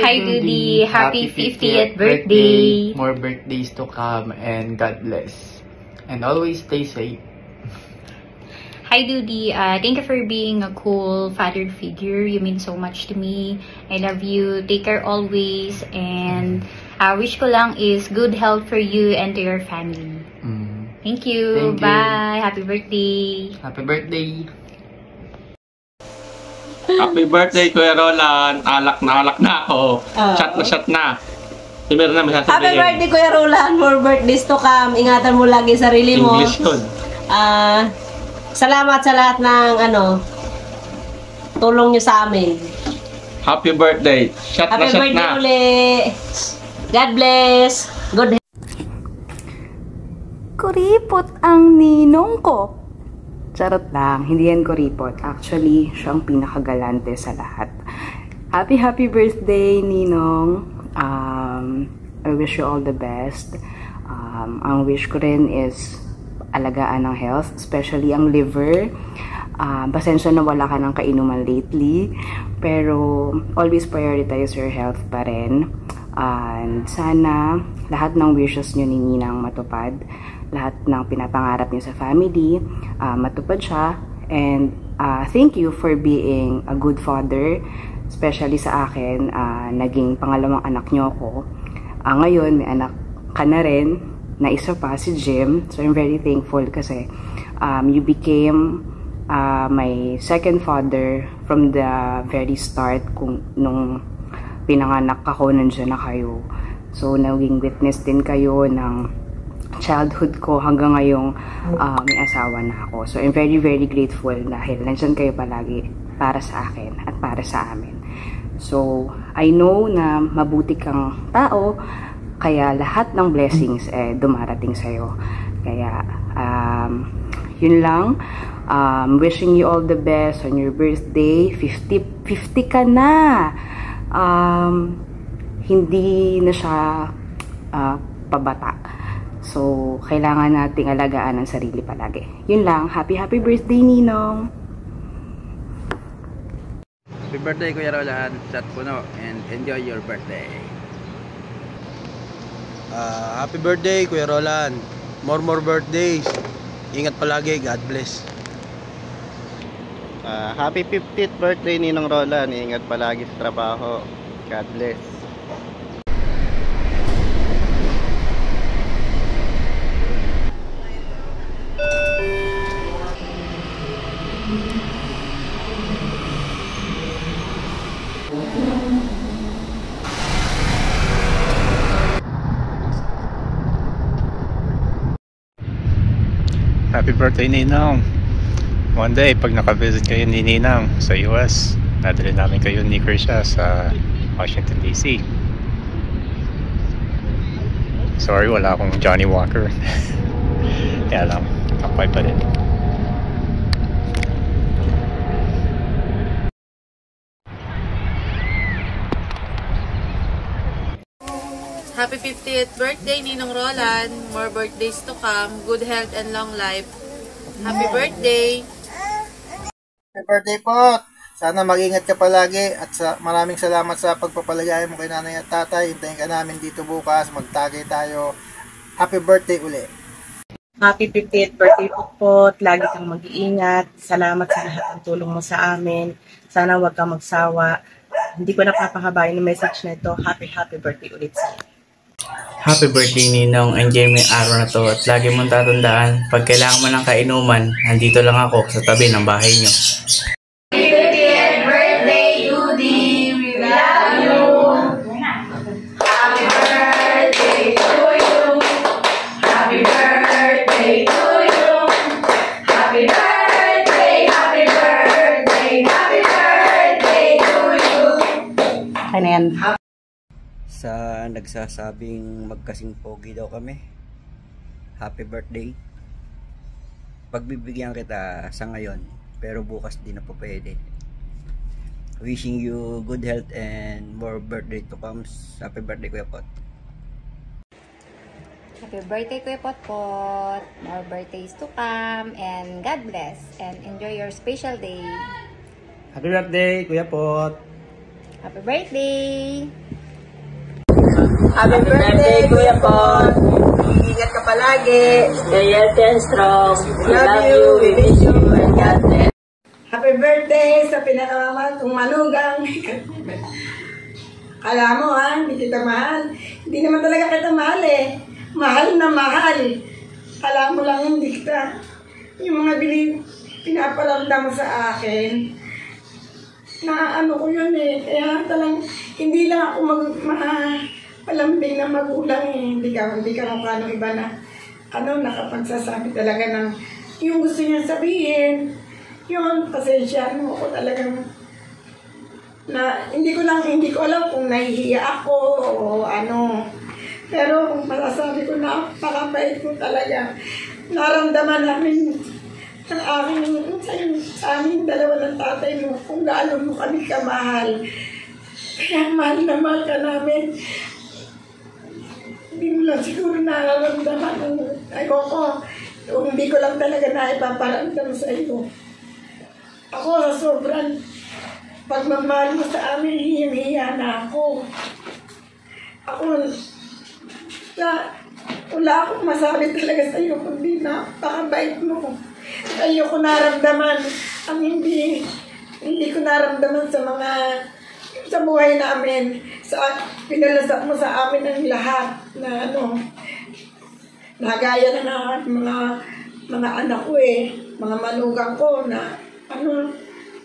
Hi, Dudy. Happy 50th birthday. More birthdays to come and God bless. And always stay safe. Hi, Dudy. Thank you for being a cool father figure. You mean so much to me. I love you. Take care always. And wish ko lang is good health for you and to your family. Thank you. Thank you. Bye. Happy birthday. Happy birthday. Happy birthday, Kuya Roland. Alak na ako. Shot na. Meron na may sasabihin. Happy birthday, Kuya Roland. More birthdays to come. Ingatan mo lagi sarili mo. English yun. Salamat sa lahat ng tulong nyo sa amin. Happy birthday. Shot Happy na. birthday ulit. God bless. Good health. Kuripot ang ninong ko. Charot lang, hindi yan kuripot. Actually, siyang pinakagalante sa lahat. Happy birthday, Ninong. I wish you all the best. Ang wish ko rin is alagaan ng health, especially ang liver. Pasensya na wala ka ng kainuman lately, pero always prioritize your health pa rin. And sana lahat ng wishes nyo ni Ninang matupad. Lahat ng pinapangarap niyo sa family, matupad siya. And thank you for being a good father, especially sa akin, naging pangalawang anak niyo ako. Ngayon, may anak ka na rin, na isa pa, si Jim. So I'm very thankful kasi you became my second father from the very start. Nung pinanganak ako, nandiyan na kayo. So naging witness din kayo ng childhood ko hanggang ngayong may asawa na ako. So I'm very grateful dahil nandiyan kayo palagi para sa akin at para sa amin. So I know na mabuti kang tao, kaya lahat ng blessings dumarating sa'yo. Kaya yun lang. Wishing you all the best on your birthday. 50 ka na. Hindi na siya pabata. So, kailangan nating alagaan ang sarili palagi. Yun lang. Happy birthday, Ninong! Happy birthday, Kuya Roland. Shot puno and enjoy your birthday. Happy birthday, Kuya Roland. More birthdays. Ingat palagi. God bless. Happy 50th birthday, Ninong Roland. Ingat palagi sa trabaho. God bless. Happy birthday, Ninong. One day, pag nakavisit kayo ni Ninang sa US, nadali namin kayo ni Krisha sa Washington, D.C. Sorry, wala akong Johnny Walker. Kaya lang, kapay pa rin. Happy 50th birthday, Ninong Roland. More birthdays to come. Good health and long life. Happy birthday! Happy birthday po! Sana mag-ingat ka palagi at maraming salamat sa pagpapaligaya mo kay nanay at tatay. Hintayin ka namin dito bukas. Magtagay tayo. Happy birthday uli! Happy 50th birthday po. Lagi kang mag-iingat. Salamat sa lahat ng tulong mo sa amin. Sana huwag kang magsawa. Hindi ko napapahabayin ng message na ito. Happy birthday ulit sa'yo. Happy birthday, Ninong. Enjoy mo yung araw na to at lagi mong tatandaan, pag kailangan mo ng kainuman, nandito lang ako sa tabi ng bahay nyo. Happy 50th birthday, Judy! We love you! Happy birthday to you! Happy birthday to you! Happy birthday, happy birthday, happy birthday to you! Ayan. Sa nagsasabing magkasing pogi daw kami, happy birthday. Pagbibigyan kita sa ngayon, pero bukas di na po pwede. Wishing you good health and more birthday to come. Happy birthday, Kuya Pot. Happy birthday, Kuya Potpot. More birthdays to come and God bless and enjoy your special day. Happy birthday, Kuya Pot. Happy birthday! Happy birthday, Kuya Pot. Ingat ka palagi. Stay healthy and strong. We love you. We miss you. And God bless. Happy birthday sa pinakamamahal kong manugang. Kala mo ha, hindi kita mahal. Hindi naman talaga kita mahal eh. Mahal na mahal. Kala mo lang hindi kita. Yung mga pinaparamdam mo sa akin, na ano ko yun eh. Kaya talang, hindi lang ako palambing na magulang eh. Hindi ka mukha ng iba na nakapagsasabi talaga ng yung gusto niya sabihin. Yun, pasensya mo ako talagang na hindi ko alam kung nahihiya ako o ano. Pero kung masasabi ko na napakabait mo talaga. Naramdaman namin sa aming dalawa ng tatay mo kung gaano mo kami kamahal. Kaya mahal na mahal ka namin. Hindi mo lang siguro nararamdaman. Ayoko. Hindi ko lang talaga naipaparamdam sa iyo. Ako sa sobrang pagmamahal mo sa amin, hiyang-hiya na ako. Wala akong masabi talaga sa iyo kundi napakabait mo. Sa iyo ko naramdaman ang hindi ko naramdaman sa buhay namin. Pinalasap mo sa amin ang lahat na nagaya na mga anak ko eh, mga manugang ko na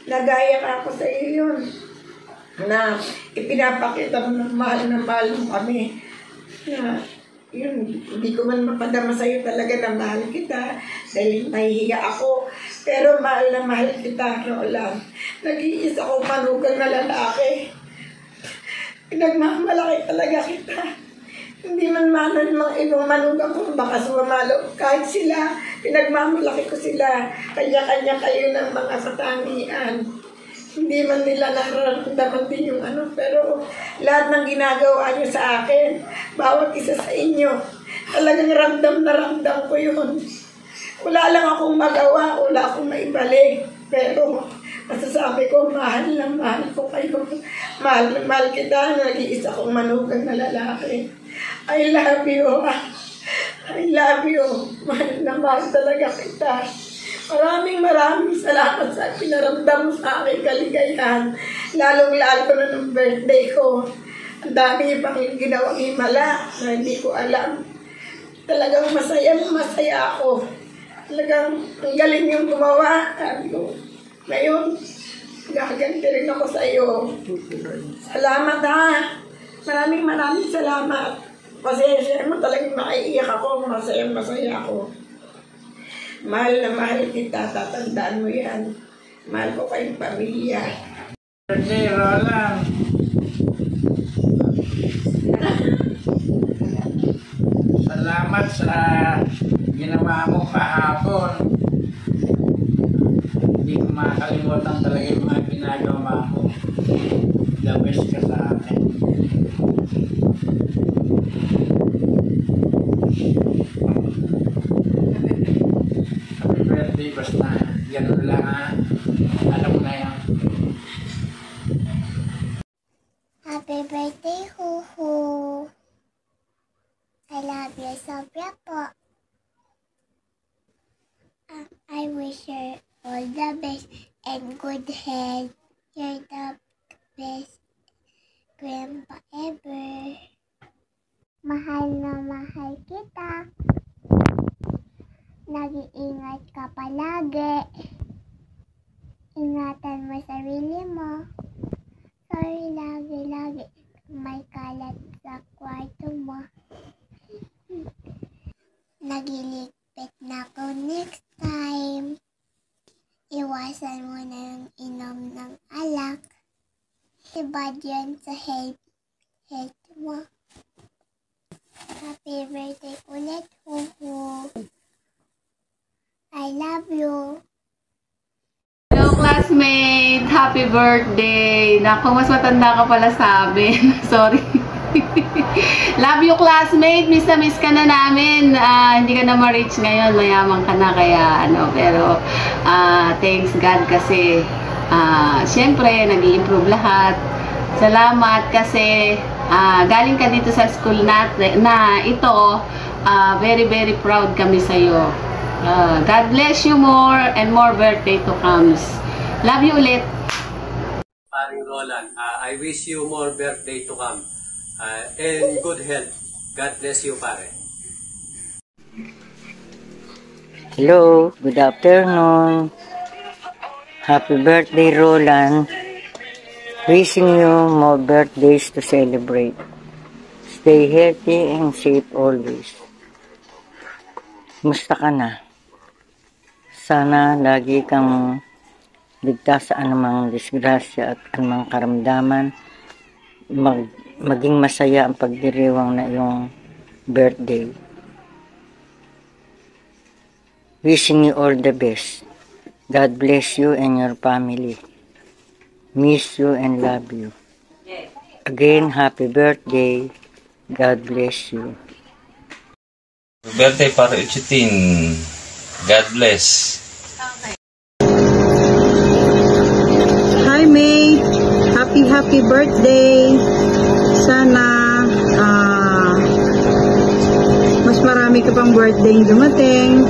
nagaya ka ako sa iyo yun. Na ipinapakita mo ng mahal mo kami. Na yun, hindi ko man mapadama sa iyo talaga na mahal kita dahil nahihiya ako. Pero mahal na mahal kita, Roland. Nag-iisa akong manugang na lalaki. Pinagmamalaki talaga kita. Hindi man manan mga ibang manugang ko, baka sumamalo. Kahit sila, pinagmamalaki ko sila. Kanya-kanya kayo ng mga katangian. Hindi man nila nararamdaman din yung pero lahat ng ginagawa nyo sa akin, bawat isa sa inyo, talagang ramdam na ramdam ko yun. Wala lang akong magawa, wala akong maibalik. Pero masasabi ko, mahal na mahal ko kayo. Mahal na mahal kita, nag-iisa kong manugang na lalaki. I love you. I love you. Mahal na mahal talaga kita. Maraming salamat sa pinaramdam mo sa aking kaligayahan. Lalong-lalo na ng birthday ko. Ang dami pang ginawang himala na hindi ko alam. Talagang masaya ako. Talagang ang galing yung gumawa. Ngayon, gaganti rin ako sa iyo. Salamat ha. Maraming salamat. Pasensya mo talagang maiiyak ako. Masaya ako. Mahal na mahal kita, tatandaan mo yan. Mahal ko kayong pamilya. Birthday, Roland. Salamat sa ginawa mo kahapon. Hindi ko makakalimutan talaga yung mga ginagawa mo. The best ka sa akin. Basta ganun lang ha. Alam mo na yan. Happy birthday, Huhu. I love you, sobra po. I wish you all the best and good health. You're the best grandpa ever. Mahal na mahal kita. Nag-iingat ka palagi. Ingatan mo sarili mo. Sorry lagi may kalat sa kwarto mo. Nagiligpit na ako next time. Iwasan mo na yung inom ng alak. Ibad yan sa health mo. Happy birthday ulit, Huhu. I love you. Hello, classmate! Happy birthday! Naku, mas matanda ka pala sa amin. Sorry. Love you, classmate! Miss na miss ka na namin. Hindi ka na ma-reach ngayon. Mayaman ka na kaya pero thanks God kasi syempre nag-i-improve lahat. Salamat kasi Galing ka dito sa school natin na ito, very very proud kami sa iyo. God bless you more and more birthday to comes. Love you ulit. Paring Roland, I wish you more birthday to come and good health. God bless you, pare. Hello, good afternoon. Happy birthday, Roland. Wishing you more birthdays to celebrate. Stay healthy and safe always. Musta ka na? Sana lagi kang ligtas sa anumang disgrasya at anumang karamdaman. Maging masaya ang pagdiriwang na iyong birthday. Wishing you all the best. God bless you and your family. Miss you and love you. Again, happy birthday. God bless you. Happy birthday para Uchitin. God bless. Hi May, happy birthday. Sana mas marami ka pang birthday dumating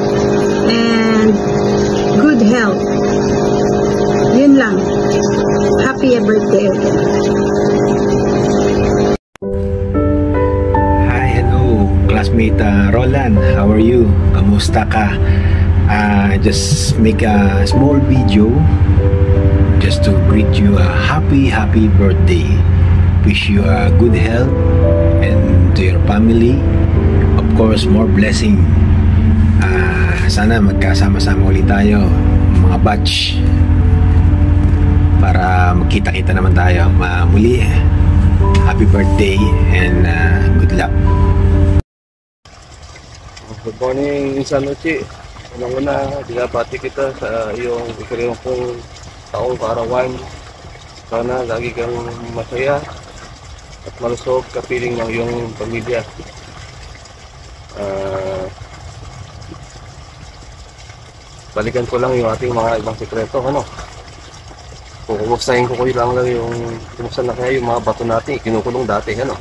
and good health. Yun lang. Happy birthday again. Hi, hello, classmate Roland. How are you? Kamusta ka? Just make a small video just to greet you a happy birthday. Wish you a good health and to your family, of course, more blessing. Sana magkasama-sama ulit tayo, mga batch, para magkita-kita naman tayo muli. Happy birthday and good luck. Good morning, Insan Uchi. Unang-una, binabati kita sa iyong ikaliwang taong kaarawan. Sana lagi kang masaya at malusog kapiling ng iyong pamilya. Balikan ko lang yung ating mga ibang sekreto, ano? Kukumustahin ko lang yung kumusta na kaya yung mga bato natin, kinukulong dati, ano?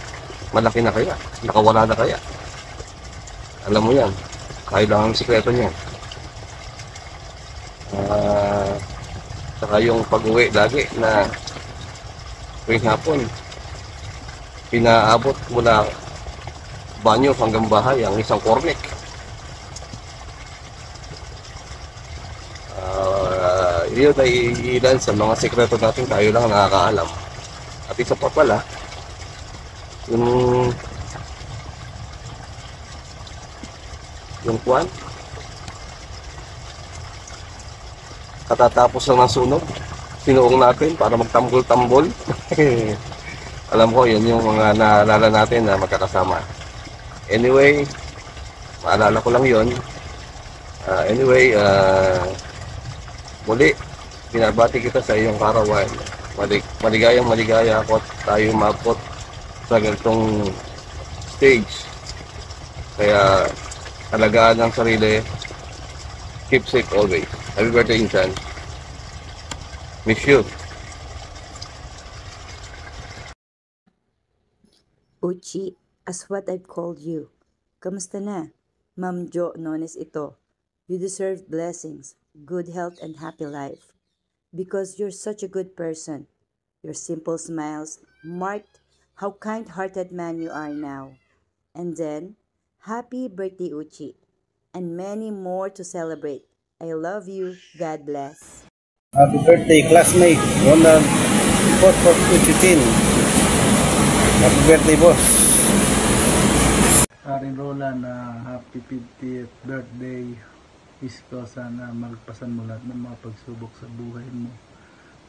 Malaki na kaya? Nakawala na kaya? Alam mo yan, kaya lang ang sekreto niya. Saka yung pag-uwi lagi na tuwing hapon, pinaabot mula banyo hanggang bahay ang isang cornic. Yun ay ilan sa mga sekreto natin, tayo lang nakakaalam. At isa pa pala, yung kwan, katatapos lang ng sunog, sinuong natin para magtambol-tambol. Alam ko, yun yung mga naalala natin na magkakasama. Anyway, maalala ko lang yun. Muli, binabati kita sa iyong karawan. Maligaya ako at tayo maabot sa ganitong stage. Kaya, alagaan ang sarili. Keep safe always. Happy birthday, Insan. Miss you. Uchi, as what I've called you. Kamusta na? Ma'am Jo Nones ito. You deserve blessings, good health, and happy life. Because you're such a good person. Your simple smiles marked how kind-hearted man you are now. And then, happy birthday, Uchi. And many more to celebrate. I love you. God bless. Happy birthday, classmate. Roland, report for Uchitin. Happy birthday, boss. Paring Roland, happy 50th birthday. Wish ko sana magpasan mo lahat ng mga pagsubok sa buhay mo.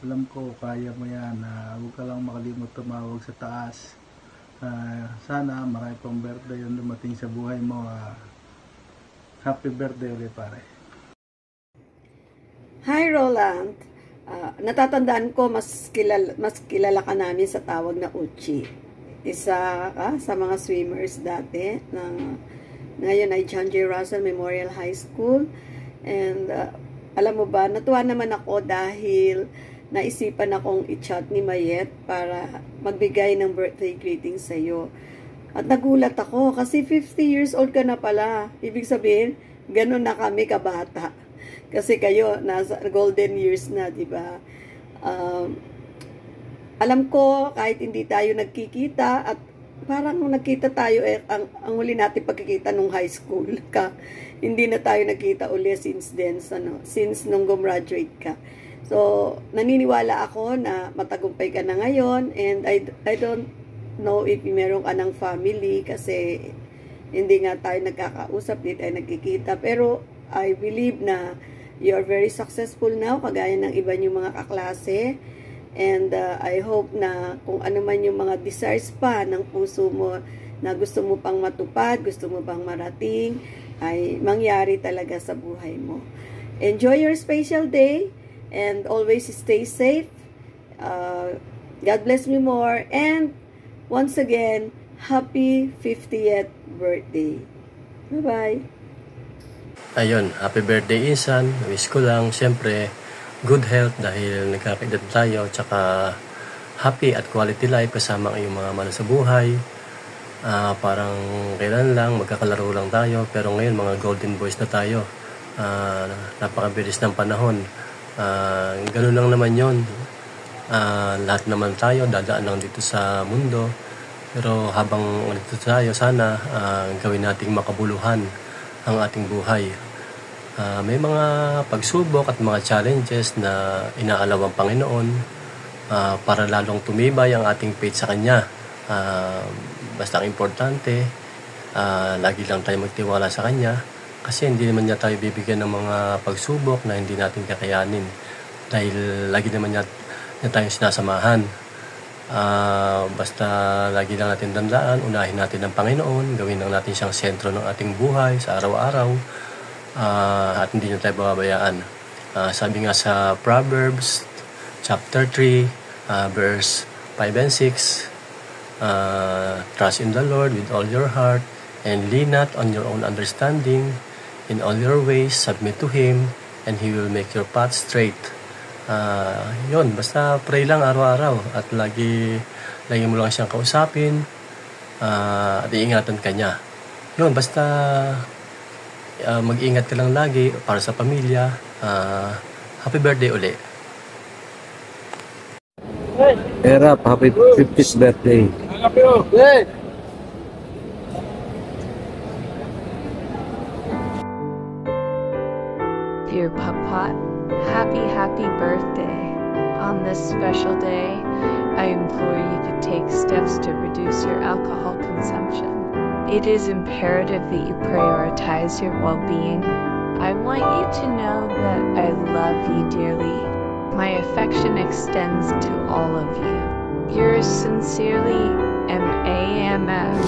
Alam ko, kaya mo yan. Huwag ka lang makalimot tumawag sa taas. Sana marami pang birthday yung dumating sa buhay mo. Happy birthday ulit, pare. Hi Roland, natatandaan ko mas kilala ka namin sa tawag na Uchi. Isa ka sa mga swimmers dati ngayon ay John J. Russell Memorial High School. And alam mo ba, natuwa naman ako dahil naisipan akong i-chat ni Mayet para magbigay ng birthday greeting sa iyo. At nagulat ako kasi 50 years old ka na pala. Ibig sabihin, ganun na kami kabata. Kasi kayo, nasa golden years na, di ba? Alam ko, kahit hindi tayo nagkikita, at parang nung nagkita tayo, ang huli natin pagkikita nung high school ka. Hindi na tayo nagkita uli since then, since nung gumraduate ka. So, naniniwala ako na matagumpay ka na ngayon, and I don't know if meron ka ng family kasi hindi nga tayo nagkakausap, hindi tayo nagkikita. Pero I believe na you are very successful now, kagaya ng iba niyong mga kaklase. And I hope na kung ano man yung mga desires pa ng puso mo na gusto mo pang matupad, gusto mo pang marating, ay mangyari talaga sa buhay mo. Enjoy your special day and always stay safe. God bless me more, and once again, happy 50th birthday. Bye-bye. Ayun, happy birthday Insan. Wish ko lang, siyempre, good health dahil nagkakaedad tayo, tsaka happy at quality life kasama ang iyong mga mahal sa buhay. Parang kailan lang, magkakalaro lang tayo, pero ngayon mga golden boys na tayo. Napakabilis ng panahon. Ganun lang naman yon. Lahat naman tayo dadaan lang dito sa mundo, pero habang dito tayo, sana gawin nating makabuluhan ang ating buhay. May mga pagsubok at mga challenges na inaalaw ang Panginoon para lalong tumibay ang ating faith sa Kanya. Basta ang importante, lagi lang tayo magtiwala sa Kanya, kasi hindi naman niya tayo bibigyan ng mga pagsubok na hindi natin kakayanin, dahil lagi naman niya tayong sinasamahan. Basta lagi lang natin tandaan, unahin natin ang Panginoon, gawin lang natin siyang sentro ng ating buhay sa araw-araw, at hindi na tayo babayaan. Sabi nga sa Proverbs chapter 3 verse 5 and 6, trust in the Lord with all your heart and lean not on your own understanding, in all your ways submit to Him and He will make your path straight. Yun, basta pray lang araw-araw at lagi mo lang siyang kausapin, at iingatan ka niya. Yun, basta mag-ingat ka lang lagi para sa pamilya. Happy birthday uli. Erap, happy 50th birthday. Dear Papa, happy birthday. On this special day, I implore you to take steps to reduce your alcohol consumption. It is imperative that you prioritize your well-being. I want you to know that I love you dearly. My affection extends to all of you. Yours sincerely, MAMF.